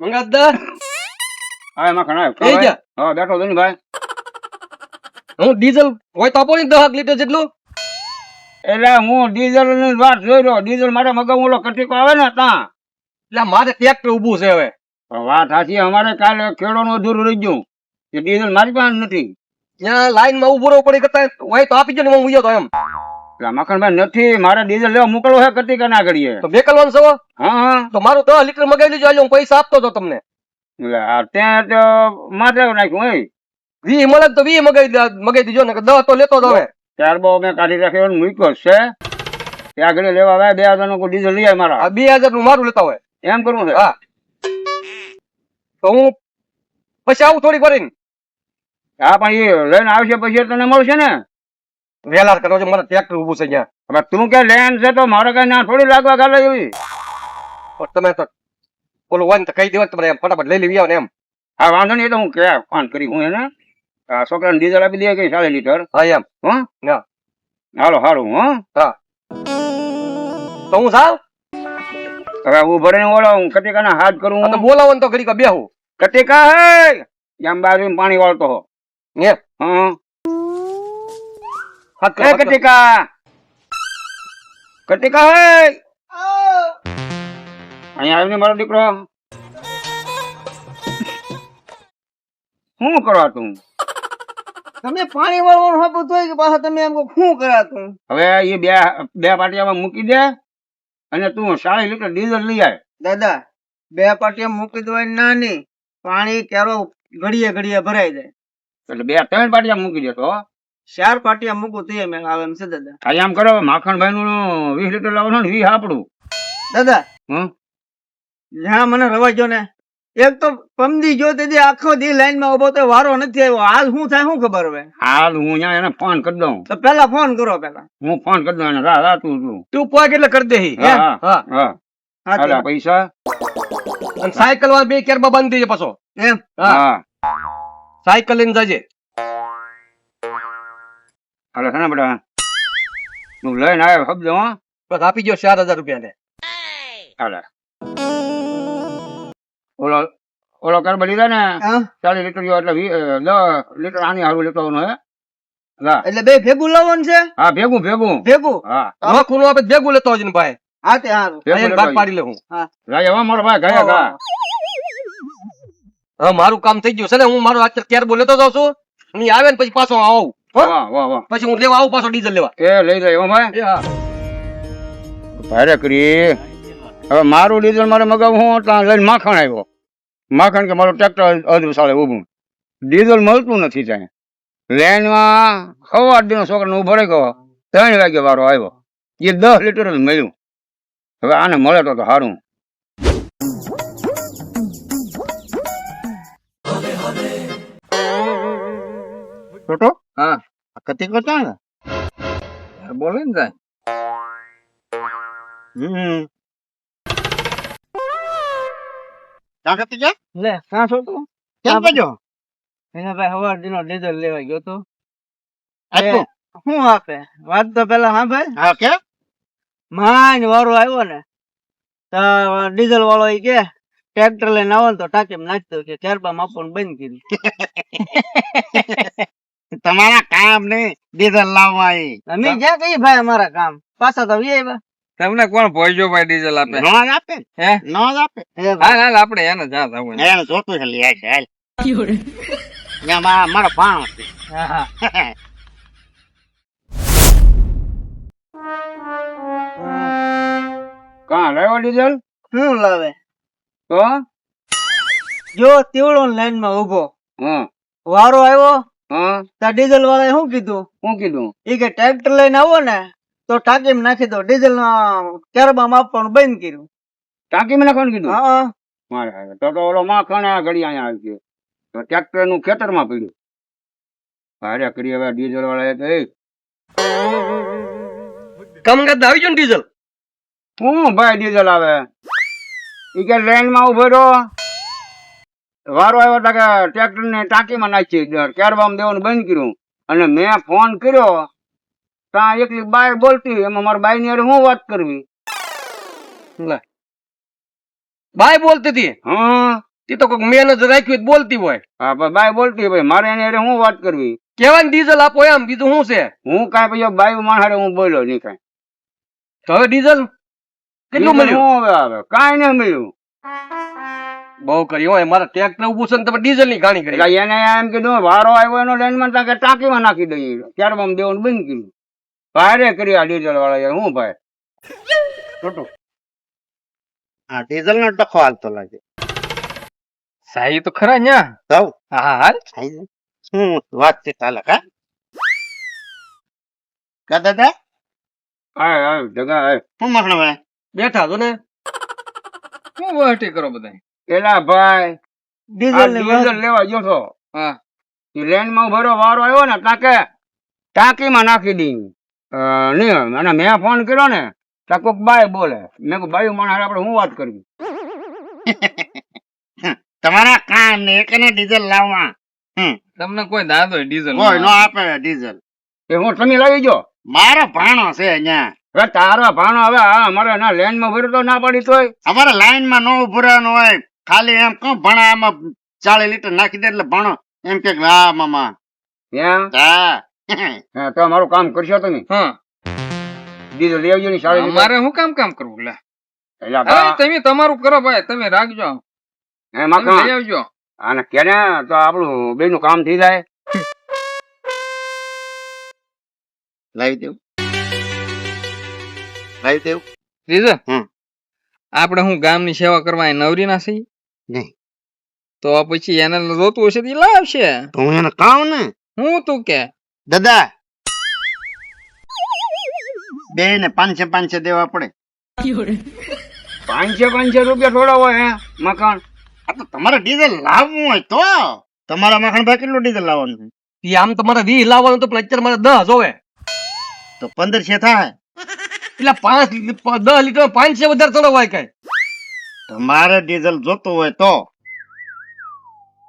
મંગાતદાર હા એમાં ઘણા એ જા. હા બેઠો છો ને ભાઈ. હું ડીઝલ હોય તો આપો ને 10 લીટર જેટલું. એટલે હું ડીઝલ ની વાત જોઈ રહ્યો. ડીઝલ મારે મગાવું ઓલો કટીકો આવે ને ત્યાં. એટલે મારે ટ્રેક્ટર ઊભું છે હવે. વાત સાચી. અમારે કાલે ખેડોનું અધૂરું રહી ગયું. એ ડીઝલ મારી પાસે નથી. ત્યાં લાઈન માં ઉભો રહેવું પડી કરતા હોય તો આપી દો ને હું ઉયો તો એમ. એટલે મખણભાઈ નથી. મારે ડીઝલ લેવા મોકલવો છે કટીકા ના ઘડીએ. તો બેકલવાનું છે હો? હા હા. તો મારું 10 લીટર મગાવી લેજો. આજે હું પૈસા આપતો હતો તમને. એટલે ત્યાં તો માથે નાખ્યું હે. 20 મળે તો 20 મગાવી દેજો ને 10 તો લેતો જ હવે. ત્યાર બહુ મેં કાઢી રાખ્યો ને મૂક્યો છે. ત્યાં ઘડી લેવા આવે 2000 નું ડીઝલ લઈ આવે મારા. આ 2000 નું મારું લેતા હોય એમ કરવું છે. હા તો હું પછી આવું થોડીક વાર. હા પણ એ લઈને આવશે પછી તને મળશે ને. વેલા કરો છો. મારે ટ્રેક્ટર ઊભું છે ત્યાં. હવે તું કે લેન છે તો મારે કઈ ના થોડી લાગવા ગાલે એવી. પણ તમે તો ઓલું હોય ને તો કહી દેવા તમારે એમ ફટાફટ લઈ લેવી આવો ને એમ. હા વાંધો નહીં. તો હું કે ફોન કરી હું એને છોકરાને ડીઝલ આપી દે કે 40 લીટર. હા એમ. હા ના હાલો સારું. હા તો હું જાઉં. હવે હું ભરીને ઓલો કટિકાના હાથ કરું. તો બોલાવો ને તો ઘડીક બેહું. કટિકા હે એમ બાજુ પાણી વાળતો હો. હે હા હાથ એ કટિકા કટિકા હે અહીંયા આવીને મારો દીકરો. શું કરવા તું? તમે પાણી વાળવાનું હતું તોય કે પાછા તમે એમ કહો શું કરાતું. હવે એ બે પાટિયામાં મૂકી દે અને તું 40 લીટર ડીઝલ લઈ આય. દાદા 2 પાટિયા મૂકી દો નાની પાણી ક્યારો ઘડીએ ઘડીએ ભરાઈ જાય. એટલે 2-3 પાટિયા મૂકી દેતો. 4 પાટિયા મૂકું તો એમ આવે એમ છે દાદા. આજે આમ કરો માખણભાઈ નું 20 લીટર લાવવાનું ને 20 આપણું. દાદા હમ જ્યાં મને રવા જો ને એક તો પમદી જો તે આખો દી લાઈન માં ઉભો તો વારો નથી આવ્યો. હાલ શું થાય શું ખબર હવે. હાલ હું અહીંયા એને ફોન કરી દઉં. તો પેલા ફોન કરો પેલા. હું ફોન કરી દઉં એને. રા તું તું પોક એટલે કરી દે. હા હા હા હાલા પૈસા. અને સાયકલ વાળા બે કેરબા બાંધી દેજે પાછો. એમ હા સાયકલ લઈને જાજે. હાલો છે ને બેટા તું લઈને આવ્યો શબ્દ. હો બસ આપી દો 4000 રૂપિયા ને. હાલે ઓલો ઓલો કર બની જાય ને હા 40 લીટર જેવો એટલે 10 લીટર આની હારું લેતો આવવાનું હે. લા એટલે બે ભેગું લાવવાનું છે. હા ભેગું ભેગું. ભેગું હા નોખું નો આપે ભેગું લેતો આવજે ને ભાઈ. હા તે સારું. ભેગું અહીંયા લેતો ભાગ પાડી લે હું. રાજા હો મારો ભાઈ ગયા ગા. હા મારું કામ થઈ ગયું છે ને. હું મારો અત્યારે કેરબો લેતો જાઉં છું. અહીં આવે ને પછી પાછો આવું. વાહ વાહ વાહ. પછી હું લેવા આવું પાછો ડીઝલ લેવા. એ લઈ જાય હો ભાઈ. એ હા ભારે કરી. હવે મારું ડીઝલ મારે મગાવું હું ત્યાં લઈને માખણ આવ્યો. માખણ કે મારું ટ્રેક્ટર અધૂરું સાલે ઊભું. ડીઝલ મળતું નથી ત્યાં. લેનમાં સવાર દિનો છોકરાને ઉભો રહી ગયો. 3 વાગે વારો આવ્યો. એ 10 લીટર જ મળ્યું. હવે આને મળે તો સારું. છોટો હા કતી કરતા ને બોલે ને જાય. ક્યાં કતી જા લે કાં છો તું. કેમ કરજો એને ભાઈ સવાર દિનો ડીઝલ લેવા ગયો તો. આટલું શું આપે વાત તો પેલા હા ભાઈ. હા કે માન વારો આવ્યો ને તો ડીઝલ વાળો ઈ કે ટ્રેક્ટર લઈને આવો ને તો ટાંકીમાં નાખતો કે કેરબામાં આપવાનું બંધ કર્યું. તમારા કામ નહીં ડીઝલ લાવવા અમે જ્યાં કઈ ભાઈ અમારા કામ પાછા તો વી આવ્યા. તમને કોણ ભોજ્યો ભાઈ ડીઝલ આપે? નો જ આપે હે નો જ આપે. એ ભાઈ. હાલ આપણે એને જા થવું. એને જોતું છે લઈ આવશે હાલ. ત્યાં મારો ભાણો છે. હા, હા. કાં લાવ્યો ડીઝલ? શું લાવે તો જો તીવડો લાઈન માં ઉભો હા વારો આવ્યો હા તો ડીઝલ વાળાએ શું કીધું શું કીધું? ઈ કે ટ્રેક્ટર લઈને આવો ને તો ટાંકીમાં નાખી દો. ડીઝલ કેરબામાં આપવાનું બંધ કર્યું. ટાંકીમાં નાખવાનું કીધું? હા મારે તો ઓલો માખણ આ ઘડી અહીંયા આવી ગયો. તો ટ્રેક્ટર નું ખેતરમાં પડ્યું. ભારે કરી હવે ડીઝલ વાળા તો કામ કરતા આવી ગયો ને ડીઝલ. શું ભાઈ ડીઝલ આવે? ઈ કે લાઈન માં ઉભો રહ્યો. વારો આવ્યો તો કે ટ્રેક્ટર ને ટાંકીમાં નાખી કેરબામાં દેવાનું બંધ કર્યું. અને મેં ફોન કર્યો ત્યાં એકલી બાય બોલતી. એમાં મારા બાઈ ની શું વાત કરવી? બાય બોલતી હતી. હા તે તો કોઈક મહેનત રાખવી હોય તો બોલતી હોય. હા પણ બાય બોલતી ભાઈ મારે એની હારે હું વાત કરવી? કેવાય ને ડીઝલ આપો એમ, બીજું શું છે? હું કાંઈ પછી બાયું માણ હારે હું બોલ્યો નહીં કાંઈ. તો હવે ડીઝલ કેટલું મળ્યું? હું હવે આવે કાંઈ નહીં મળ્યું. બહુ કર્યું હોય, મારા ટ્રેક્ટર ઉભું છે ને તમે ડીઝલ ની ગાણી કરી. એટલે એને એમ કીધું વારો આવ્યો એનો લાઈનમાં તાકે ટાંકીમાં નાખી દઈએ. ત્યારબાદ આમ દેવાનું બંધ કર્યું. ભારે કરી આ ડીઝલ વાળા યાર હું ભાઈ. ખોટું. આ ડીઝલ નો ટકો હાલતો લાગે. સાહી તો ખરા ન્યા. સૌ હા હાલ. શું વાતચીત હાલે કા દાદા? આય આય જગા આય. શું મખણ ભાઈ? બેઠા છો ને? શું વહટી કરો બધા? એલા ભાઈ આ ડીઝલ ને ડીઝલ લેવા ગયો છો. હા. ઈ લેનમાં ભરો વારો આવ્યો ને તાકે ટાંકીમાં નાખી દી. નહીં અને મેં ફોન કર્યો ને તો કોક બાય બોલે. મેં કહ્યું બાયું માણસ આપણે હું વાત કરવી? તમારા કામ ને એકને ડીઝલ લાવવા તમને કોઈ દાદો ડીઝલ કોઈ નો આપે ડીઝલ. એ હું તમે લાવી ગયો. મારો ભાણો છે અહીંયા. હવે તારો ભાણો હવે હા અમારે ના લેનમાં ભર્યો તો ના પડી તોય. અમારે લાઈન માં નો ઉભરાવાનું હોય. ખાલી એમ કહું ભણા આમાં 40 લીટર નાખી દે એટલે ભણો એમ કે હા મામા. ત્યાં હા હા, તો મારું કામ કરશો તમે. હા. ડીઝલ લઈ આવજો ને સાડી અમારે શું કામ કરવું લે? એટલે હવે તમે તમારું કરો ભાઈ, તમે રાખજો. એમાં તમે લઈ આવજો. અને કેને તો આપણું બેનું કામ થઈ જાય. લાવી દેવું લાવી દેવું. ડીઝલ હમ. આપણે હું ગામની સેવા કરવા અહીં નવરી ના છીએ? નહીં. તો પછી એને જોતું હશે તો ઈ લાવશે. તો હું એને કહું ને હું તું કે દાદા બે ને 500 દેવા પડે. 500 રૂપિયા થોડા હોય હે મકાન. આ તો તમારે ડીઝલ લાવવું હોય તો તમારા મખણ ભાઈ કેટલું ડીઝલ લાવવાનું છે? ઈ આમ તમારે 20 લાવવાનું તો પણ અત્યારે મારે 10 જોવે. તો 1500 થાય. એટલે 10 લીટર 500 વધારે થોડો હોય કઈ. તમારે ડીઝલ જોતું હોય તો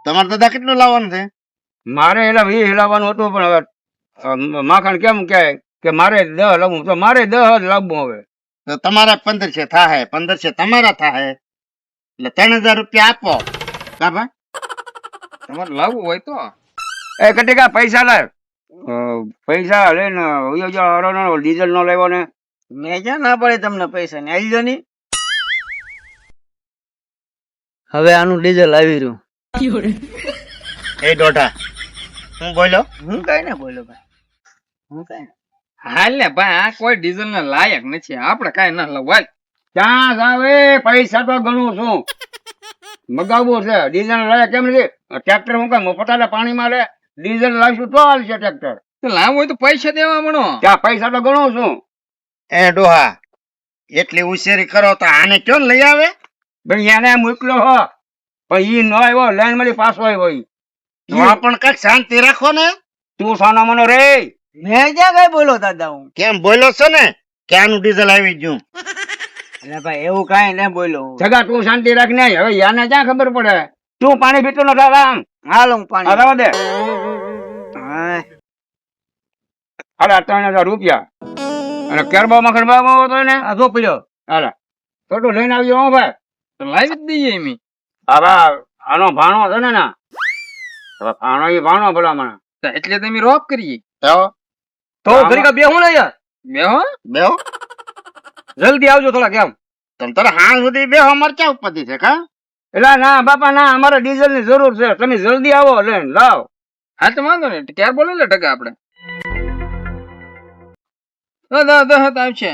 તમારે દાદા કેટલું લાવવાનું છે? મારે એલા 20 લાવવાનું હતું પણ હવે માખણ કેમ કે મારે 10 લાવવું તો મારે 10 જ લાવવું હવે. તો તમારે 1500 થાય. 1500 તમારા થાય એટલે 3000 રૂપિયા આપો. કા ભાઈ? તમારે લાવવું હોય તો એ કટિકા પૈસા લાવ. પૈસા લઈને ડીઝલ નો લેવો ને. મેં ક્યાં ના પડે તમને પૈસા ને આલજો ની. હવે આનું ડીઝલ આવી રહ્યું. એ દોઢા હું બોલ્યો? હું કઈ ના બોલ્યો ભાઈ, હું કઈ ના. હાલ ને ભાઈ, આ કોઈ ડીઝલ ને લાયક નથી. આપણે કઈ ના લવાય. ક્યાં જાવે પૈસા તો ગણું છું. મગાવવું છે ડીઝલ લાવે કેમ નથી? ટ્રેક્ટર હું કઈ મફતાલે પાણીમાં લે. ડીઝલ લાવશું તો હાલશે ટ્રેક્ટર. તો લાવવું હોય તો પૈસા દેવા મળો. ત્યાં પૈસા તો ગણું છું. એ ડોહા એટલી ઉશેરી કરો તો આને ક્યો લઈ આવે? ભાઈ એને મોકલ્યો હો પણ ઈ ન આવ્યો લાઈન માંથી પાછો આવ્યો ઈ. તો આ પણ કઈક શાંતિ રાખો ને. તું સાનો મનો રે. મેં ક્યાં કઈ બોલો દાદા હું? કેમ બોલ્યો છો ને કે આનું ડીઝલ આવી ગયું? એટલે ભાઈ એવું કઈ ના બોલ્યો હું. જગા તું શાંતિ રાખ ને. હવે યાને ક્યાં ખબર પડે? તું પાણી પીતો નો આમ હાલો હું પાણી. રવા દે. હા. 3000 રૂપિયા અને કેરબા મખણ બાબા હતો ને આ જો પડ્યો. હાલા તો લઈને આવ્યો હો ભાઈ. તો લાવી જ દઈએ એમ. હવે આનો ભાણો છે ને ના હવે ભાણો ઈ ભાણો ભલામણ. તો એટલે તમે રોપ કરીએ. તો ઘડી કા બેહું ને યાર. બેહો. બેહો જલ્દી આવજો થોડા કેમ. તમ તારે હાંજ સુધી બેહો મરચા ઉપરથી છે કા? એટલે ના બાપા ના અમારે ડીઝલ ની જરૂર છે. તમે જલ્દી આવો લઈને લાવ. હા તો વાંધો નહીં. ક્યારે બોલે લે ટકા આપણે. દસ આવશે.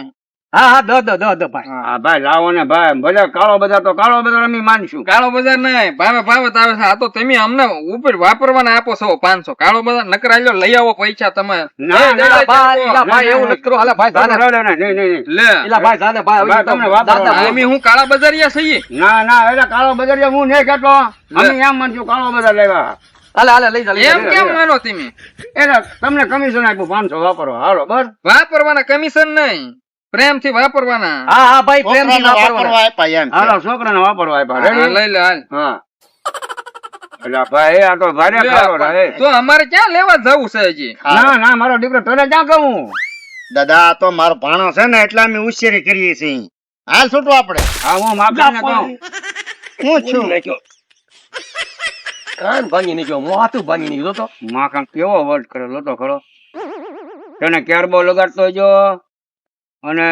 હા હા દ ભાઈ. હા ભાઈ લાવો ને ભાઈ. ભલે કાળો બજાર તો કાળો બજાર અમે માનશું. કાળો બજાર નહીં, ભાવે ભાવે તો આવે છે. આ તો તમે અમને ઉપર વાપરવાના આપો છો 500. કાળો બજાર નકર આલ્યો લઈ આવો પૈસા તમે. ના, ના, ભાઈ એવું નથી કરો. હાલે ભાઈ જાને. નહીં. લે એલા ભાઈ જાને ભાઈ. ભાઈ, તમને વાપરવા. આ અમે હું કાળા બજારિયા છીએ. ના એટલે કાળો બજાર હું નહીં કહેતો. અમે એમ માનશું કાળો બજાર લેવા. હાલે લઈ જા. એમ કેમ માનો તમે? એટલે તમને કમિશન આપ્યું 500 વાપરવા. હાલો બસ. વાપરવાના કમિશન નહીં, પ્રેમથી વાપરવાના. હા ભાઈ પ્રેમથી છોકરાને વાપરવાના. વાપરવા આપ્યા એમ. હાલો છોકરાને વાપરવા આપ્યા. હા, રેડી? લઈ લે હાલ. હા એટલે ભાઈ આ તો ભારે ખારો રહે. તો અમારે ક્યાં લેવા જવું છે હજી? ના મારો દીકરો તને ક્યાં કહું. દાદા આ તો મારો ભાણો છે ને એટલે અમે ઉશેરી કરીએ છીએ. હાલ છૂટું આપણે. હા હું માફી કહું. હું છું કાન ભાંગી નહીં ગયો માથું ભાંગી નહીં ગયો તો માખણ કેવો વર્ટ કરેલો તો ખરો તેને કેરબો લગાડતો જો અને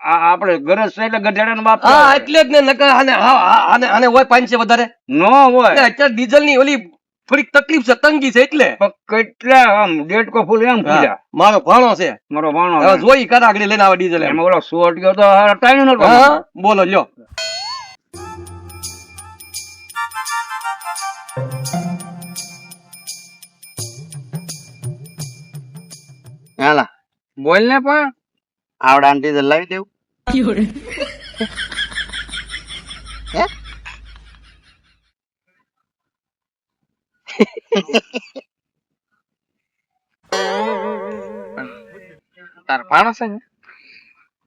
આપણે ગરજ છે એટલે ગધેડાનો બાપ હા એટલે જ ને નકર આને હોય 500 વધારે નો હોય અત્યારે ડીઝલ ની ઓલી થોડીક તકલીફ છે તંગી છે એટલે પણ કેટલા આમ ડેટકો ફૂલ એમ પૂજા મારો ભાણો છે મારો ભાણો હવે જોઈ કરાગડી લઈને આવે ડીઝલ એમ એમાં ઓલો શોર્ટ ગયો તો ટાઈમ નતો હા બોલો લ્યો હાલા બોલ ને પણ આવડા ડીઝલ લાવી દેવું તાર ભાણો છે ને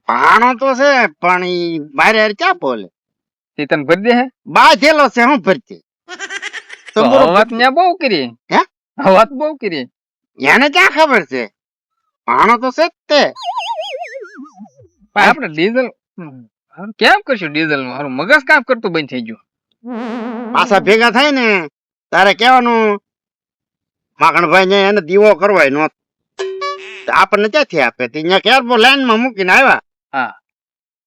ભાણો તો છે પણ ઈ બારે હારે ક્યાં બોલે તે તને ભરી દે હે બાજેલો છે હું ભરતી તો તો બરોબર. વાત ને બહુ કરી હે? વાત બહુ કરી એને ક્યાં ખબર છે ભાણો તો છે જ તે પણ આપણે ડીઝલ કેમ કરશું ડીઝલ નું મારું મગજ કામ કરતું બંધ થઈ ગયું પાછા ભેગા થાય ને તારે કેવાનું માખણભાઈ ને એને દીવો કરવાય નો આપણને ક્યાંથી આપે ત્યાં કેરબો લાઈન માં મૂકીને આવ્યા હા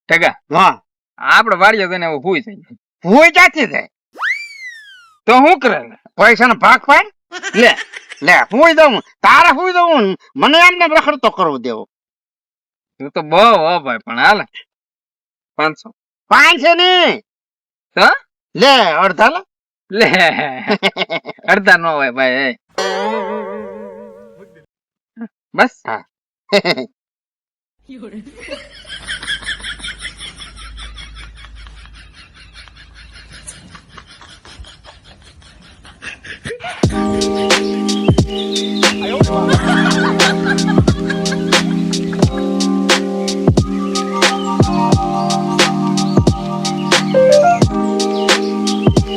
ઠગા હા આપડે વાડીએ જઈને હવે ભૂઈ થઈ ગયું ભૂઈ ક્યાંથી થાય તો શું કરે ને પૈસા નો ભાગ પાડ લે લે ભૂઈ દઉં તારે ભૂઈ દઉં મને એમને રખડતો કરવો દેવો તું તો બહુ હો ભાઈ પણ હાલે 500 500 ની તો લે અડધા લે લે અડધા નો હોય ભાઈ બસ હા